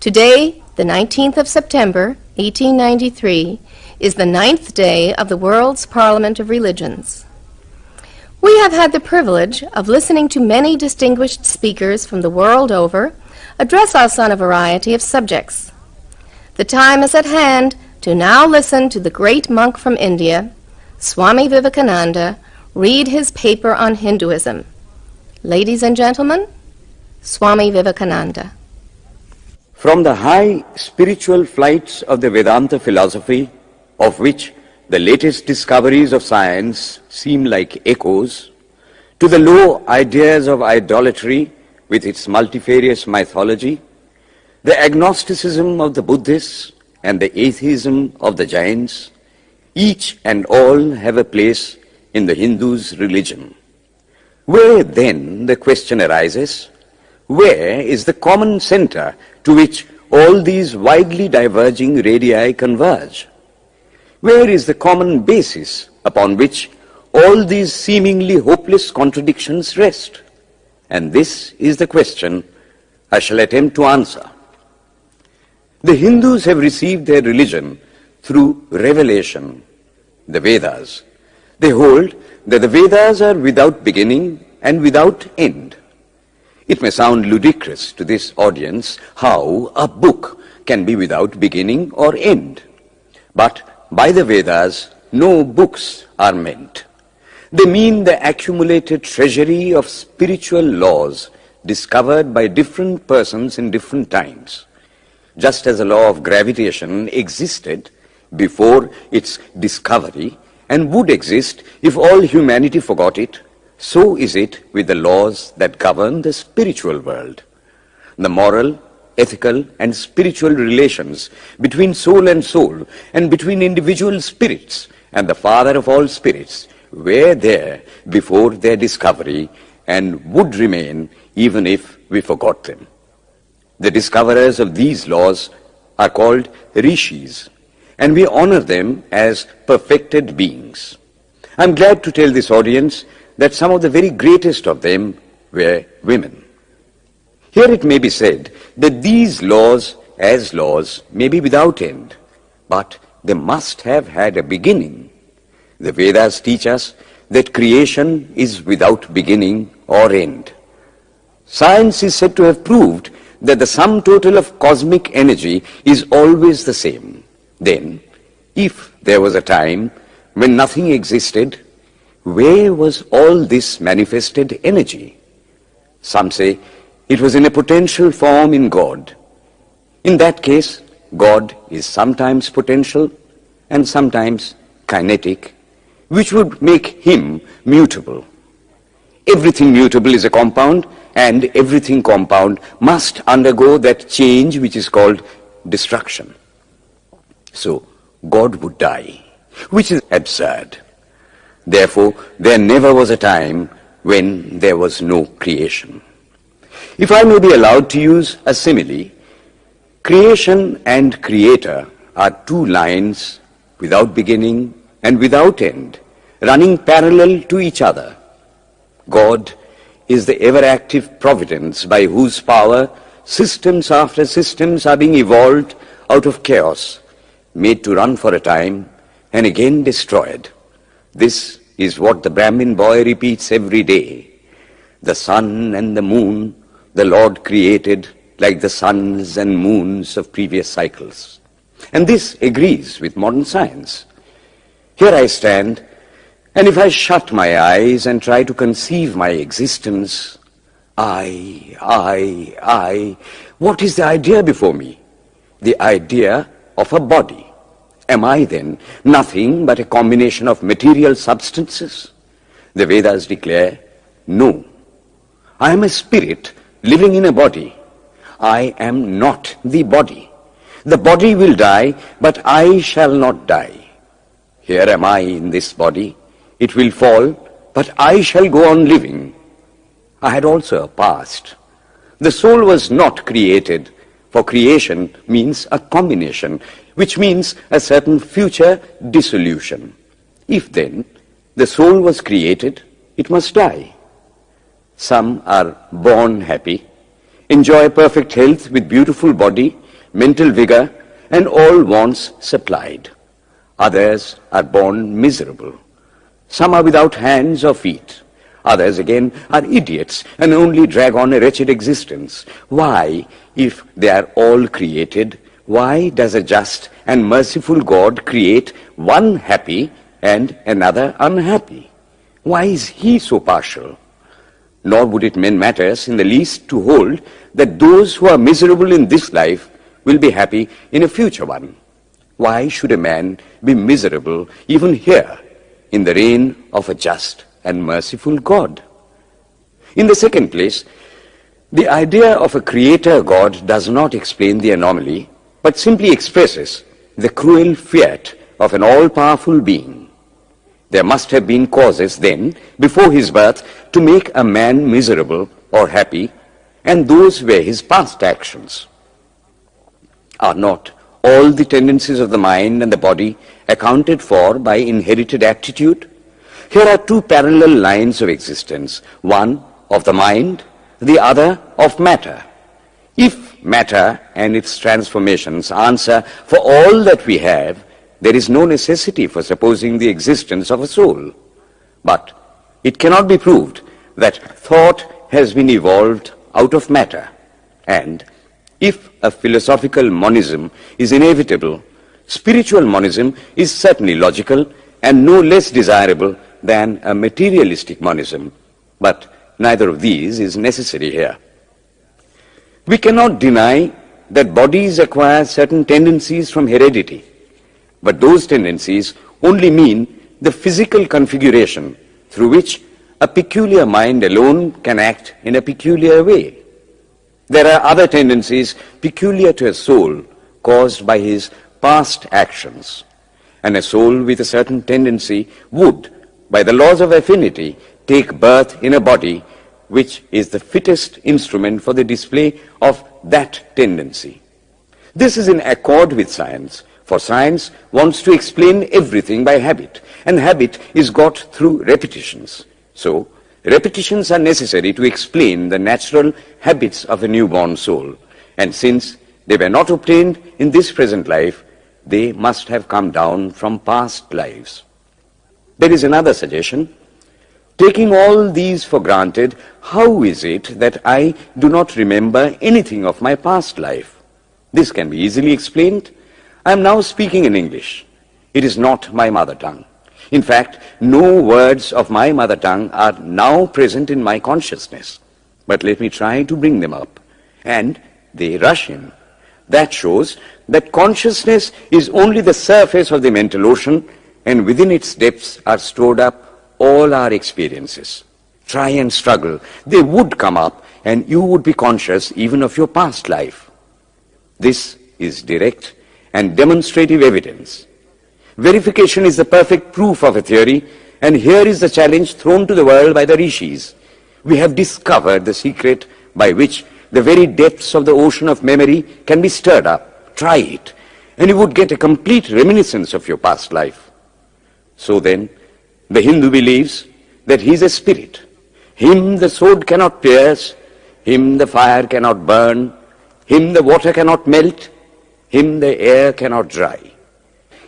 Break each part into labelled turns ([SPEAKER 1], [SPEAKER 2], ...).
[SPEAKER 1] Today, the 19th of September, 1893, is the 9th day of the World's Parliament of Religions. We have had the privilege of listening to many distinguished speakers from the world over address us on a variety of subjects. The time is at hand to now listen to the great monk from India, Swami Vivekananda, read his paper on Hinduism. Ladies and gentlemen, Swami Vivekananda.
[SPEAKER 2] From the high spiritual flights of the Vedanta philosophy, of which the latest discoveries of science seem like echoes, to the low ideas of idolatry with its multifarious mythology, the agnosticism of the Buddhists and the atheism of the Jains, each and all have a place in the Hindu's religion. Where then, the question arises, where is the common center to which all these widely diverging radii converge? Where is the common basis upon which all these seemingly hopeless contradictions rest? And this is the question I shall attempt to answer. The Hindus have received their religion through revelation, the Vedas. They hold that the Vedas are without beginning and without end. It may sound ludicrous to this audience how a book can be without beginning or end. But by the Vedas, no books are meant. They mean the accumulated treasury of spiritual laws discovered by different persons in different times. Just as the law of gravitation existed before its discovery and would exist if all humanity forgot it, so is it with the laws that govern the spiritual world. The moral, ethical, and spiritual relations between soul and between individual spirits and the Father of all spirits were there before their discovery and would remain even if we forgot them. The discoverers of these laws are called rishis, and we honor them as perfected beings. I'm glad to tell this audience that some of the very greatest of them were women. Here it may be said that these laws, as laws, may be without end, but they must have had a beginning. The Vedas teach us that creation is without beginning or end. Science is said to have proved that the sum total of cosmic energy is always the same. Then, if there was a time when nothing existed, where was all this manifested energy? Some say it was in a potential form in God. In that case, God is sometimes potential and sometimes kinetic, which would make him mutable. Everything mutable is a compound, and everything compound must undergo that change which is called destruction. So, God would die, which is absurd. Therefore, there never was a time when there was no creation. If I may be allowed to use a simile, creation and creator are two lines without beginning and without end, running parallel to each other. God is the ever-active providence by whose power systems after systems are being evolved out of chaos, made to run for a time and again destroyed. This is what the Brahmin boy repeats every day. The sun and the moon the Lord created like the suns and moons of previous cycles. And this agrees with modern science. Here I stand, and if I shut my eyes and try to conceive my existence, I, what is the idea before me? The idea of a body. Am I then nothing but a combination of material substances? The Vedas declare, no. I am a spirit living in a body. I am not the body. The body will die, but I shall not die. Here am I in this body. It will fall, but I shall go on living. I had also a past. The soul was not created, for creation means a combination, which means a certain future dissolution. If then the soul was created, it must die. Some are born happy, enjoy perfect health with beautiful body, mental vigor, and all wants supplied. Others are born miserable. Some are without hands or feet. Others again are idiots and only drag on a wretched existence. Why, if they are all created, why does a just and merciful God create one happy and another unhappy? Why is he so partial? Nor would it matters in the least to hold that those who are miserable in this life will be happy in a future one. Why should a man be miserable even here in the reign of a just and merciful God? In the second place, the idea of a creator God does not explain the anomaly, but simply expresses the cruel fiat of an all-powerful being. There must have been causes then, before his birth, to make a man miserable or happy, and those were his past actions. Are not all the tendencies of the mind and the body accounted for by inherited aptitude? Here are two parallel lines of existence, one of the mind, the other of matter. If matter and its transformations answer for all that we have, there is no necessity for supposing the existence of a soul. But it cannot be proved that thought has been evolved out of matter. And if a philosophical monism is inevitable, spiritual monism is certainly logical and no less desirable than a materialistic monism. But neither of these is necessary here. We cannot deny that bodies acquire certain tendencies from heredity, but those tendencies only mean the physical configuration through which a peculiar mind alone can act in a peculiar way. There are other tendencies peculiar to a soul caused by his past actions, and a soul with a certain tendency would, by the laws of affinity, take birth in a body which is the fittest instrument for the display of that tendency. This is in accord with science, for science wants to explain everything by habit, and habit is got through repetitions. So, repetitions are necessary to explain the natural habits of a newborn soul, and since they were not obtained in this present life, they must have come down from past lives. There is another suggestion. Taking all these for granted, how is it that I do not remember anything of my past life? This can be easily explained. I am now speaking in English. It is not my mother tongue. In fact, no words of my mother tongue are now present in my consciousness. But let me try to bring them up. And they rush in. That shows that consciousness is only the surface of the mental ocean, and within its depths are stored up all our experiences. Try and struggle. They would come up, and you would be conscious even of your past life. This is direct and demonstrative evidence. Verification is the perfect proof of a theory, and here is the challenge thrown to the world by the rishis. We have discovered the secret by which the very depths of the ocean of memory can be stirred up. Try it, and you would get a complete reminiscence of your past life. So then, the Hindu believes that he is a spirit. Him the sword cannot pierce, him the fire cannot burn, him the water cannot melt, him the air cannot dry,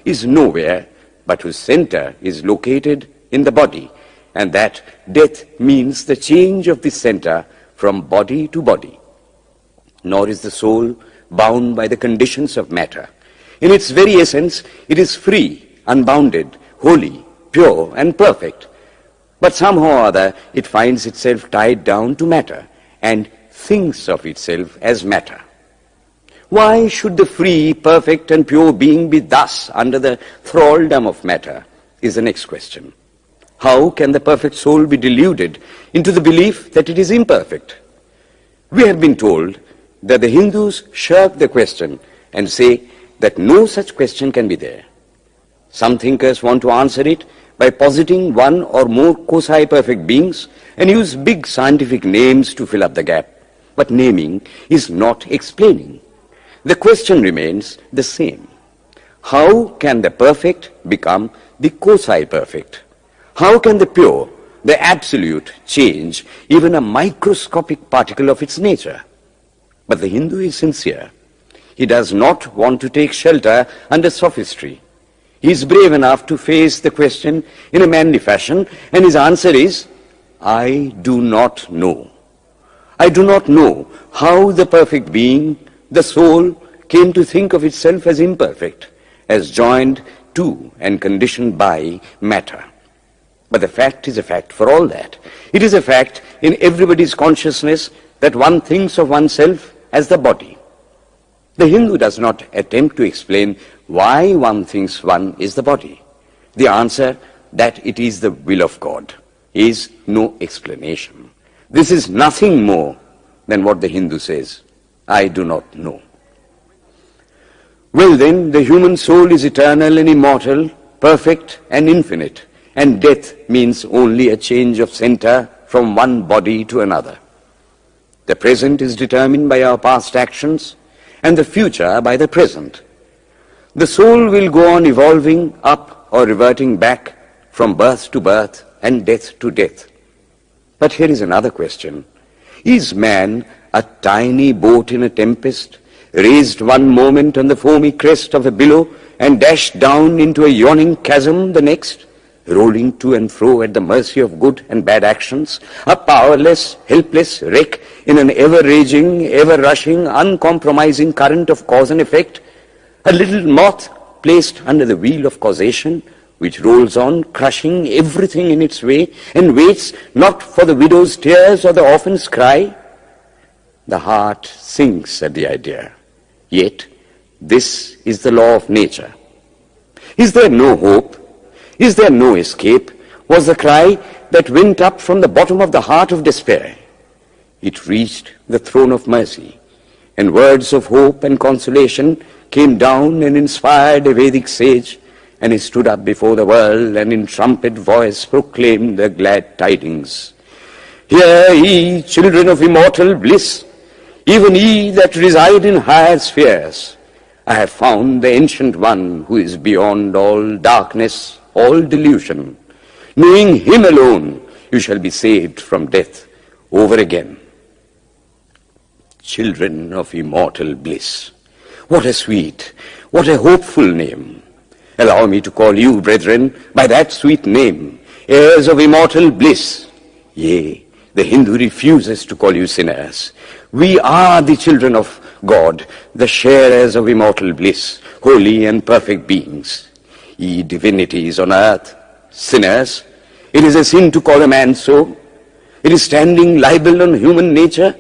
[SPEAKER 2] is nowhere but whose center is located in the body, and that death means the change of this center from body to body. Nor is the soul bound by the conditions of matter. In its very essence, it is free, unbounded, holy, pure, and perfect. But somehow or other, it finds itself tied down to matter and thinks of itself as matter. Why should the free, perfect, and pure being be thus under the thraldom of matter, is the next question. How can the perfect soul be deluded into the belief that it is imperfect? We have been told that the Hindus shirk the question and say that no such question can be there. Some thinkers want to answer it by positing one or more quasi-perfect beings and use big scientific names to fill up the gap. But naming is not explaining. The question remains the same. How can the perfect become the quasi-perfect? How can the pure, the absolute, change even a microscopic particle of its nature? But the Hindu is sincere. He does not want to take shelter under sophistry. He is brave enough to face the question in a manly fashion, and his answer is, I do not know. I do not know how the perfect being, the soul, came to think of itself as imperfect, as joined to and conditioned by matter. But the fact is a fact for all that. It is a fact in everybody's consciousness that one thinks of oneself as the body. The Hindu does not attempt to explain why one thinks one is the body. The answer, that it is the will of God, is no explanation. This is nothing more than what the Hindu says, I do not know. Well then, the human soul is eternal and immortal, perfect and infinite, and death means only a change of center from one body to another. The present is determined by our past actions, and the future by the present. The soul will go on evolving up or reverting back from birth to birth and death to death. But here is another question. Is man a tiny boat in a tempest, raised one moment on the foamy crest of a billow and dashed down into a yawning chasm the next, rolling to and fro at the mercy of good and bad actions, a powerless, helpless wreck in an ever-raging, ever-rushing, uncompromising current of cause and effect, a little moth placed under the wheel of causation, which rolls on, crushing everything in its way, and waits not for the widow's tears or the orphan's cry? The heart sinks at the idea. Yet, this is the law of nature. Is there no hope? Is there no escape? Was the cry that went up from the bottom of the heart of despair. It reached the throne of mercy, and words of hope and consolation came down and inspired a Vedic sage, and he stood up before the world and in trumpet voice proclaimed the glad tidings. Hear ye, children of immortal bliss, even ye that reside in higher spheres. I have found the Ancient One who is beyond all darkness, all delusion. Knowing him alone, you shall be saved from death over again. Children of immortal bliss. What a sweet, what a hopeful name. Allow me to call you, brethren, by that sweet name, heirs of immortal bliss. Yea, the Hindu refuses to call you sinners. We are the children of God, the sharers of immortal bliss, holy and perfect beings. Ye divinities on earth, sinners, it is a sin to call a man so. It is standing libel on human nature.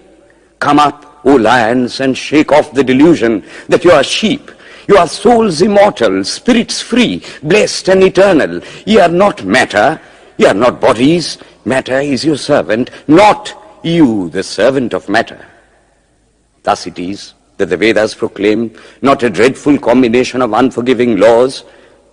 [SPEAKER 2] Come up, O lions, and shake off the delusion that you are sheep. You are souls immortal, spirits free, blessed and eternal. Ye are not matter, ye are not bodies. Matter is your servant, not you the servant of matter. Thus it is that the Vedas proclaim not a dreadful combination of unforgiving laws,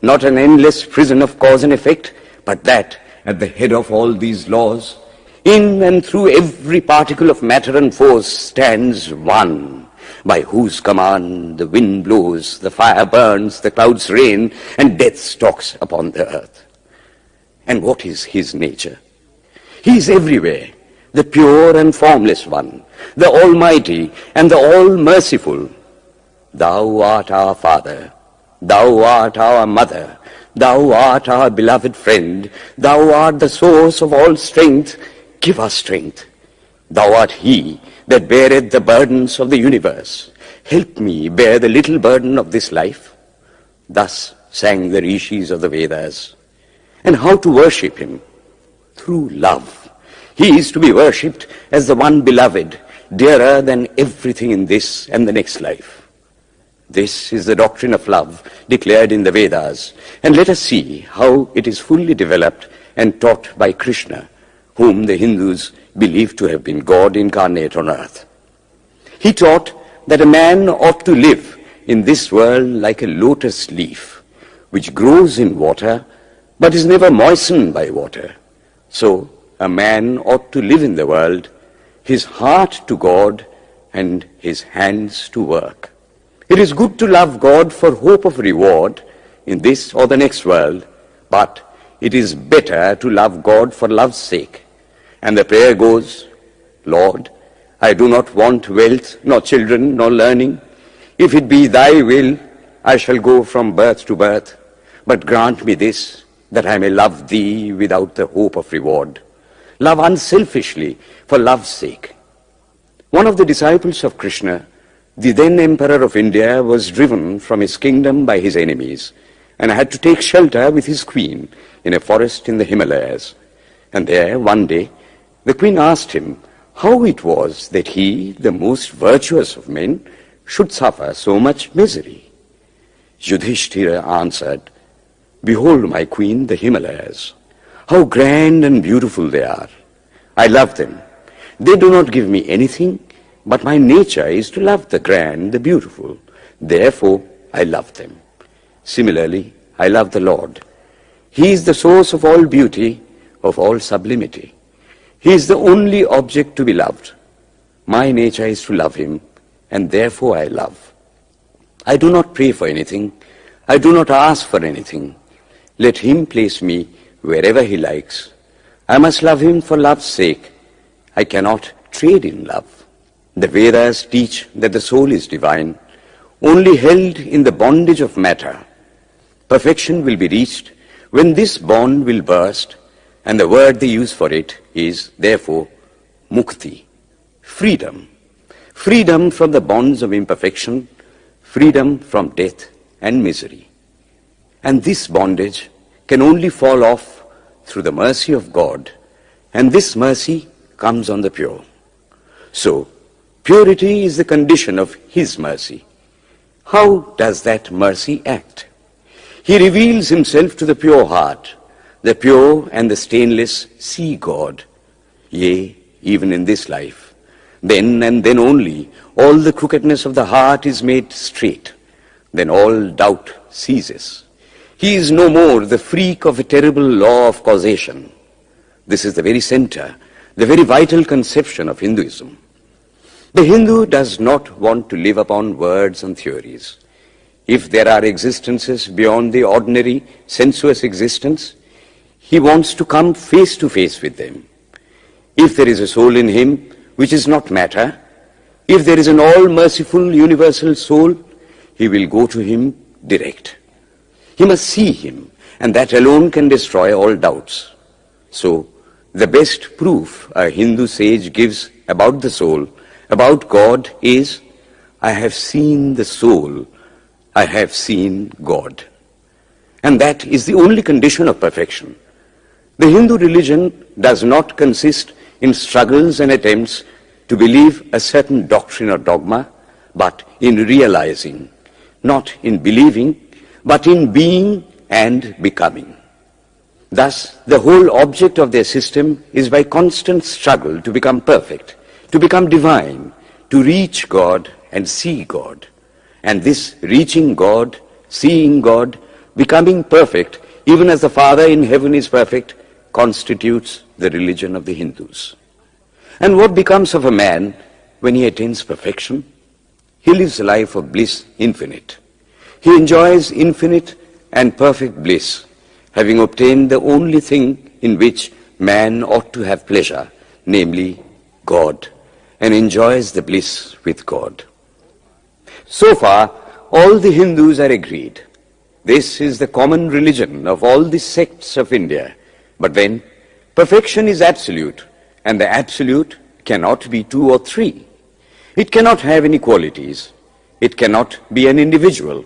[SPEAKER 2] not an endless prison of cause and effect, but that at the head of all these laws, in and through every particle of matter and force stands one, by whose command the wind blows, the fire burns, the clouds rain, and death stalks upon the earth. And what is his nature? He is everywhere, the pure and formless one, the Almighty and the All-Merciful. Thou art our Father, thou art our Mother, thou art our beloved friend, thou art the source of all strength. Give us strength. Thou art he that beareth the burdens of the universe. Help me bear the little burden of this life. Thus sang the rishis of the Vedas. And how to worship him? Through love. He is to be worshipped as the one beloved, dearer than everything in this and the next life. This is the doctrine of love declared in the Vedas, and let us see how it is fully developed and taught by Krishna, whom the Hindus believe to have been God incarnate on earth. He taught that a man ought to live in this world like a lotus leaf, which grows in water but is never moistened by water. So a man ought to live in the world, his heart to God and his hands to work. It is good to love God for hope of reward in this or the next world, but it is better to love God for love's sake. And the prayer goes, Lord, I do not want wealth, nor children, nor learning. If it be thy will, I shall go from birth to birth, but grant me this, that I may love thee without the hope of reward. Love unselfishly for love's sake. One of the disciples of Krishna, the then Emperor of India, was driven from his kingdom by his enemies and had to take shelter with his queen in a forest in the Himalayas. And there, one day, the queen asked him how it was that he, the most virtuous of men, should suffer so much misery. Yudhishthira answered, "Behold, my queen, the Himalayas. How grand and beautiful they are. I love them. They do not give me anything, but my nature is to love the grand, the beautiful. Therefore, I love them. Similarly, I love the Lord. He is the source of all beauty, of all sublimity. He is the only object to be loved. My nature is to love him, and therefore I love. I do not pray for anything. I do not ask for anything. Let him place me wherever he likes. I must love him for love's sake. I cannot trade in love. The Vedas teach that the soul is divine, only held in the bondage of matter. Perfection will be reached when this bond will burst, and the word they use for it is, therefore, mukti, freedom. Freedom from the bonds of imperfection, freedom from death and misery. And this bondage can only fall off through the mercy of God, and this mercy comes on the pure. So, purity is the condition of his mercy. How does that mercy act? He reveals himself to the pure heart. The pure and the stainless see God, yea, even in this life. Then and then only all the crookedness of the heart is made straight. Then all doubt ceases. He is no more the freak of a terrible law of causation. This is the very center, the very vital conception of Hinduism. The Hindu does not want to live upon words and theories. If there are existences beyond the ordinary sensuous existence, he wants to come face to face with them. If there is a soul in him which is not matter, if there is an all-merciful universal soul, he will go to him direct. He must see him, and that alone can destroy all doubts. So, the best proof a Hindu sage gives about the soul, about God, is, I have seen the soul, I have seen God. And that is the only condition of perfection. The Hindu religion does not consist in struggles and attempts to believe a certain doctrine or dogma, but in realizing, not in believing, but in being and becoming. Thus, the whole object of their system is by constant struggle to become perfect, to become divine, to reach God and see God. And this reaching God, seeing God, becoming perfect, even as the Father in heaven is perfect, constitutes the religion of the Hindus. And what becomes of a man when he attains perfection? He lives a life of bliss infinite. He enjoys infinite and perfect bliss, having obtained the only thing in which man ought to have pleasure, namely God, and enjoys the bliss with God. So far, all the Hindus are agreed. This is the common religion of all the sects of India. But then, perfection is absolute, and the absolute cannot be two or three. It cannot have any qualities. It cannot be an individual.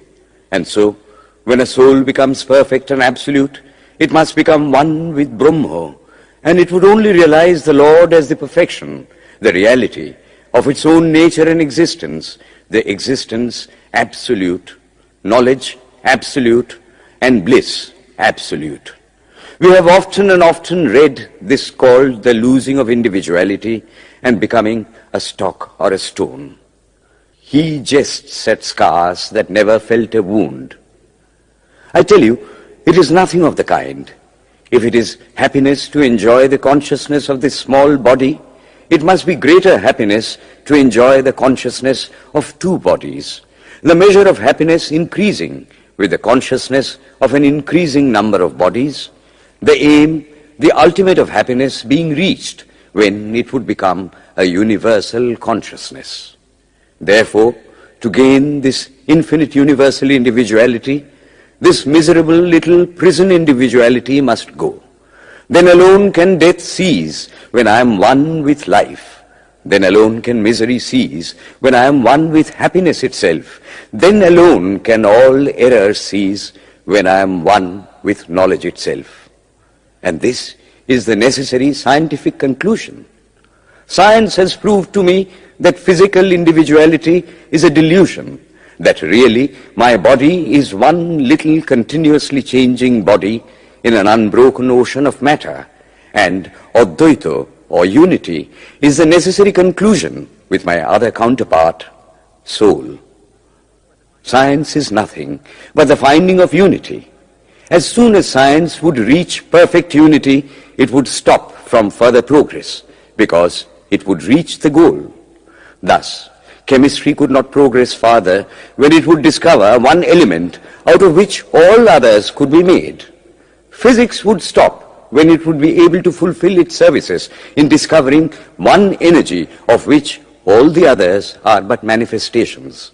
[SPEAKER 2] And so, when a soul becomes perfect and absolute, it must become one with Brahma, and it would only realize the Lord as the perfection, the reality of its own nature and existence, the existence absolute, knowledge absolute, and bliss absolute. We have often and often read this called the losing of individuality and becoming a stock or a stone. He jests at scars that never felt a wound. I tell you, it is nothing of the kind. If it is happiness to enjoy the consciousness of this small body, it must be greater happiness to enjoy the consciousness of two bodies, the measure of happiness increasing with the consciousness of an increasing number of bodies, the aim, the ultimate of happiness being reached when it would become a universal consciousness. Therefore, to gain this infinite universal individuality, this miserable little prison individuality must go. Then alone can death cease when I am one with life. Then alone can misery cease when I am one with happiness itself. Then alone can all error cease when I am one with knowledge itself. And this is the necessary scientific conclusion. Science has proved to me that physical individuality is a delusion, that really my body is one little continuously changing body in an unbroken ocean of matter, and Advaita, or unity, is the necessary conclusion with my other counterpart, soul. Science is nothing but the finding of unity. As soon as science would reach perfect unity, it would stop from further progress, because it would reach the goal. Thus, chemistry could not progress farther when it would discover one element out of which all others could be made. Physics would stop when it would be able to fulfill its services in discovering one energy of which all the others are but manifestations.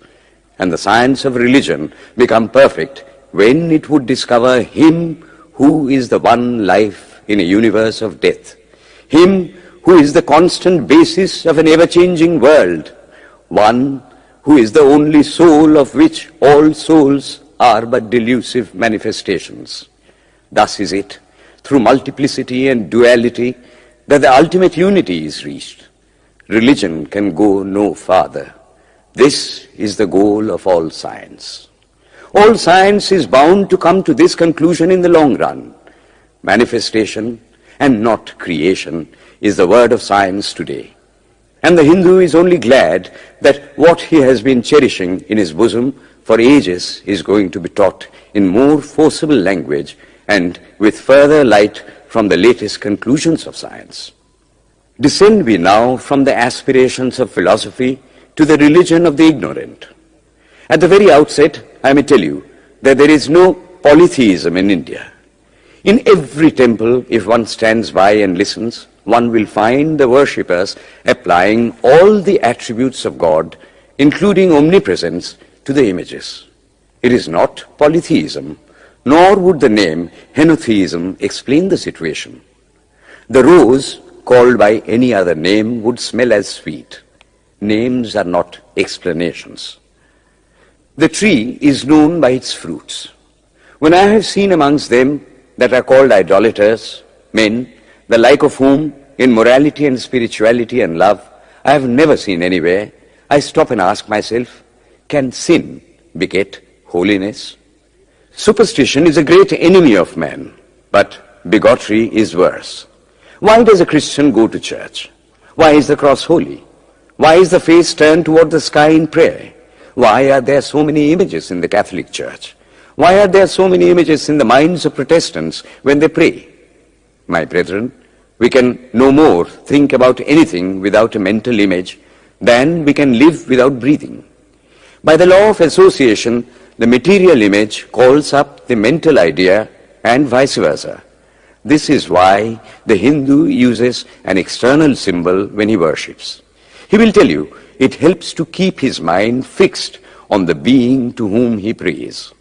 [SPEAKER 2] And the science of religion become perfect when it would discover Him who is the one life in a universe of death, Him who is the constant basis of an ever-changing world, one who is the only soul of which all souls are but delusive manifestations. Thus is it, through multiplicity and duality, that the ultimate unity is reached. Religion can go no farther. This is the goal of all science. All science is bound to come to this conclusion in the long run. Manifestation and not creation is the word of science today. And the Hindu is only glad that what he has been cherishing in his bosom for ages is going to be taught in more forcible language and with further light from the latest conclusions of science. Descend we now from the aspirations of philosophy to the religion of the ignorant. At the very outset, I may tell you that there is no polytheism in India. In every temple, if one stands by and listens, one will find the worshippers applying all the attributes of God, including omnipresence, to the images. It is not polytheism, nor would the name henotheism explain the situation. The rose, called by any other name, would smell as sweet. Names are not explanations. The tree is known by its fruits. When I have seen amongst them that are called idolaters, men, the like of whom, in morality and spirituality and love, I have never seen anywhere, I stop and ask myself, can sin beget holiness? Superstition is a great enemy of man, but bigotry is worse. Why does a Christian go to church? Why is the cross holy? Why is the face turned toward the sky in prayer? Why are there so many images in the Catholic Church? Why are there so many images in the minds of Protestants when they pray? My brethren, we can no more think about anything without a mental image than we can live without breathing. By the law of association, the material image calls up the mental idea and vice versa. This is why the Hindu uses an external symbol when he worships. He will tell you it helps to keep his mind fixed on the being to whom he prays.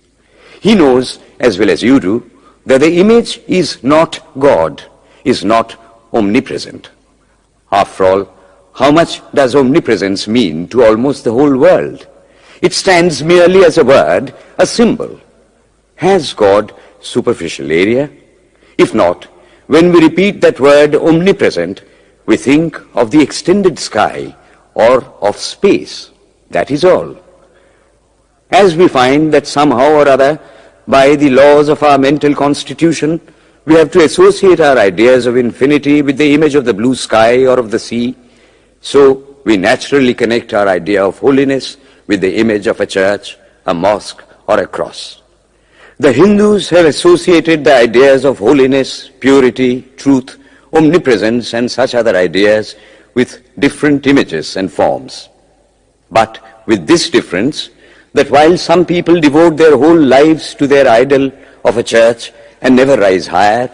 [SPEAKER 2] He knows, as well as you do, that the image is not God, is not omnipresent. After all, how much does omnipresence mean to almost the whole world? It stands merely as a word, a symbol. Has God superficial area? If not, when we repeat that word omnipresent, we think of the extended sky or of space. That is all. As we find that somehow or other, by the laws of our mental constitution, we have to associate our ideas of infinity with the image of the blue sky or of the sea, so we naturally connect our idea of holiness with the image of a church, a mosque, or a cross. The Hindus have associated the ideas of holiness, purity, truth, omnipresence, and such other ideas with different images and forms. But with this difference, that while some people devote their whole lives to their idol of a church and never rise higher,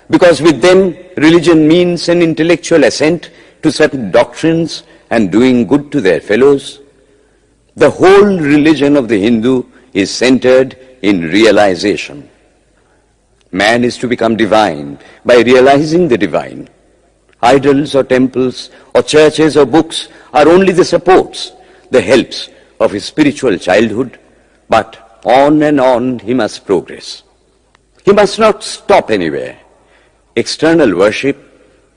[SPEAKER 2] because with them religion means an intellectual assent to certain doctrines and doing good to their fellows, The whole religion of the Hindu is centered in realization. Man is to become divine by realizing the divine. Idols or temples or churches or books are only the supports, the helps of his spiritual childhood, but on and on he must progress. He must not stop anywhere. External worship,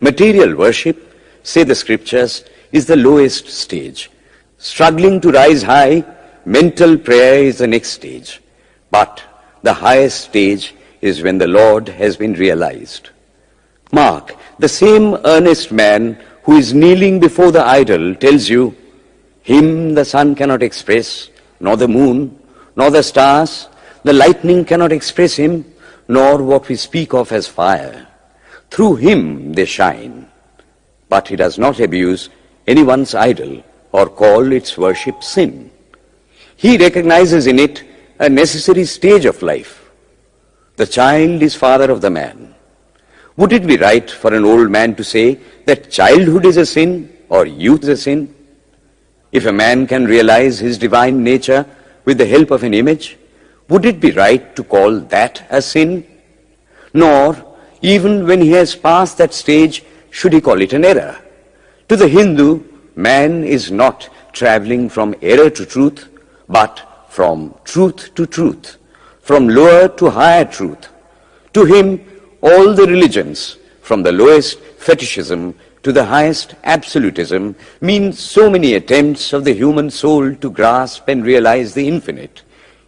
[SPEAKER 2] material worship, say the scriptures, is the lowest stage. Struggling to rise high, mental prayer is the next stage. But the highest stage is when the Lord has been realized. Mark, the same earnest man who is kneeling before the idol tells you, him the sun cannot express, nor the moon, nor the stars, the lightning cannot express him, nor what we speak of as fire. Through him they shine. But he does not abuse anyone's idol or call its worship sin. He recognizes in it a necessary stage of life. The child is father of the man. Would it be right for an old man to say that childhood is a sin or youth is a sin? If a man can realize his divine nature with the help of an image, would it be right to call that a sin? Nor, even when he has passed that stage, should he call it an error. To the Hindu, man is not traveling from error to truth, but from truth to truth, from lower to higher truth. To him, all the religions, from the lowest fetishism to the highest absolutism, mean so many attempts of the human soul to grasp and realize the infinite,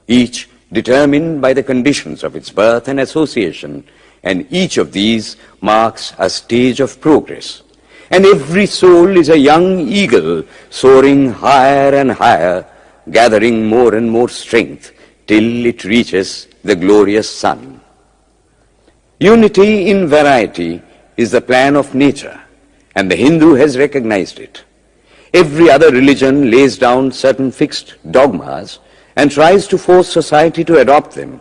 [SPEAKER 2] each determined by the conditions of its birth and association, and each of these marks a stage of progress. And every soul is a young eagle soaring higher and higher, gathering more and more strength till it reaches the glorious sun. Unity in variety is the plan of nature, and the Hindu has recognized it. Every other religion lays down certain fixed dogmas and tries to force society to adopt them.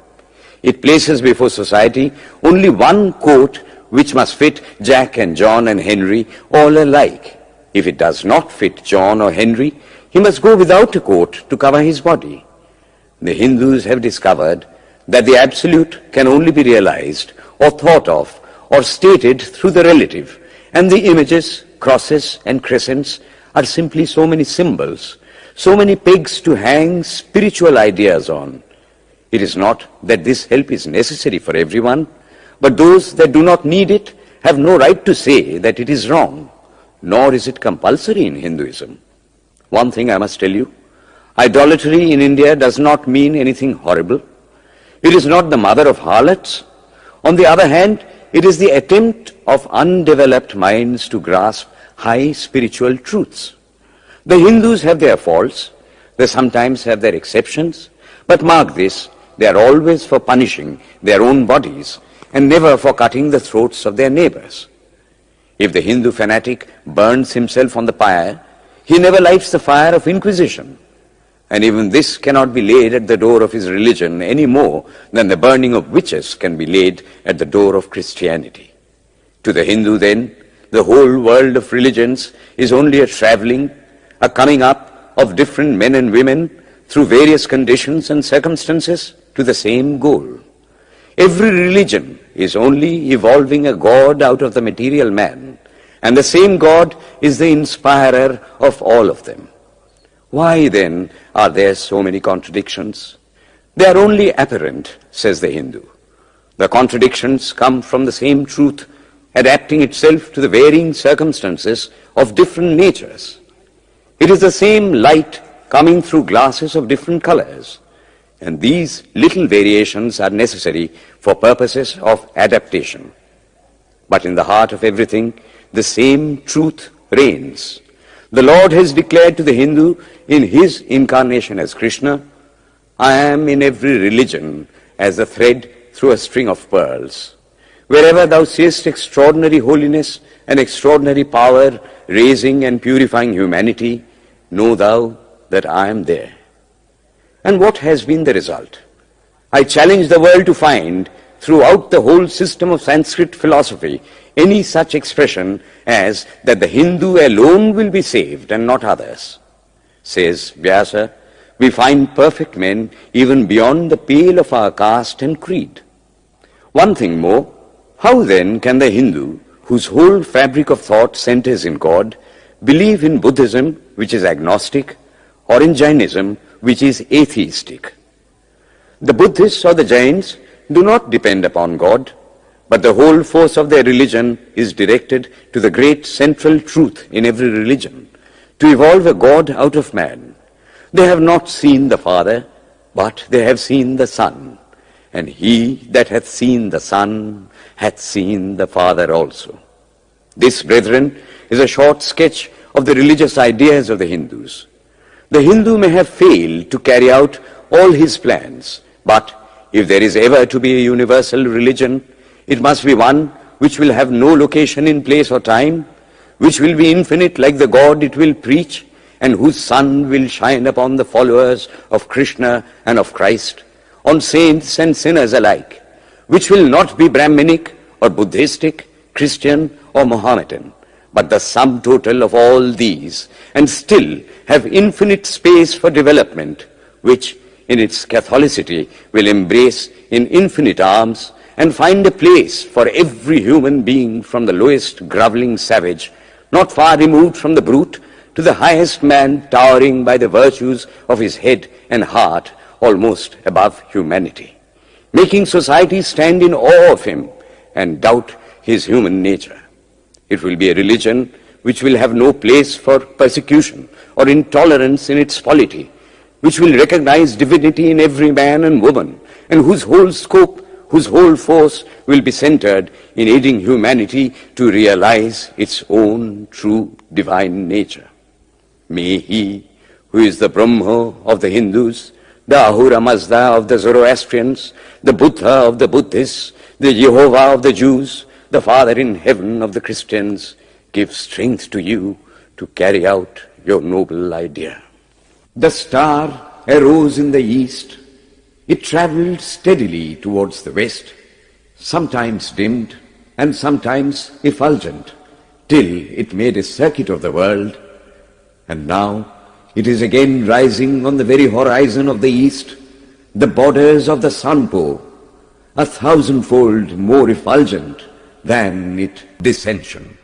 [SPEAKER 2] It places before society only one coat which must fit Jack and John and Henry all alike. If it does not fit John or Henry, he must go without a coat to cover his body. The Hindus have discovered that the absolute can only be realized or thought of or stated through the relative, and the images, crosses and crescents are simply so many symbols, so many pegs to hang spiritual ideas on. It is not that this help is necessary for everyone, but those that do not need it have no right to say that it is wrong, nor is it compulsory in Hinduism. One thing I must tell you, idolatry in India does not mean anything horrible. It is not the mother of harlots. On the other hand, it is the attempt of undeveloped minds to grasp high spiritual truths. The Hindus have their faults, they sometimes have their exceptions, but mark this, they are always for punishing their own bodies and never for cutting the throats of their neighbors. If the Hindu fanatic burns himself on the pyre, he never lights the fire of inquisition. And even this cannot be laid at the door of his religion any more than the burning of witches can be laid at the door of Christianity. To the Hindu, then, the whole world of religions is only a traveling, a coming up of different men and women through various conditions and circumstances to the same goal. Every religion is only evolving a God out of the material man, and the same God is the inspirer of all of them. Why then are there so many contradictions? They are only apparent, says the Hindu. The contradictions come from the same truth adapting itself to the varying circumstances of different natures. It is the same light coming through glasses of different colors, and these little variations are necessary for purposes of adaptation. But in the heart of everything, the same truth reigns. The Lord has declared to the Hindu in his incarnation as Krishna, I am in every religion as a thread through a string of pearls. Wherever thou seest extraordinary holiness and extraordinary power raising and purifying humanity, know thou that I am there. And what has been the result? I challenge the world to find throughout the whole system of Sanskrit philosophy any such expression as that the Hindu alone will be saved and not others. Says Vyasa, We find perfect men even beyond the pale of our caste and creed. One thing more, how then can the Hindu, whose whole fabric of thought centers in God, believe in Buddhism, which is agnostic, or in Jainism, which is atheistic? The Buddhists or the Jains do not depend upon God, but the whole force of their religion is directed to the great central truth in every religion, to evolve a God out of man. They have not seen the Father, but they have seen the Son, and he that hath seen the Son hath seen the Father also. This, brethren, is a short sketch of the religious ideas of the Hindus. The Hindu may have failed to carry out all his plans, but if there is ever to be a universal religion, it must be one which will have no location in place or time, which will be infinite like the God it will preach, and whose sun will shine upon the followers of Krishna and of Christ, on saints and sinners alike, which will not be Brahminic or Buddhistic, Christian or Mohammedan, but the sum total of all these, and still have infinite space for development, which in its Catholicity will embrace in infinite arms and find a place for every human being, from the lowest groveling savage, not far removed from the brute, to the highest man towering by the virtues of his head and heart almost above humanity, making society stand in awe of him and doubt his human nature. It will be a religion which will have no place for persecution or intolerance in its polity, which will recognize divinity in every man and woman, and whose whole scope, whose whole force will be centered in aiding humanity to realize its own true divine nature. May he, who is the Brahma of the Hindus, the Ahura Mazda of the Zoroastrians, the Buddha of the Buddhists, the Jehovah of the Jews, the Father in heaven of the Christians, give strength to you to carry out your noble idea. The star arose in the east. It traveled steadily towards the west, sometimes dimmed and sometimes effulgent, till it made a circuit of the world. And now it is again rising on the very horizon of the east, the borders of the sun pole, 1,000-fold more effulgent than its descension.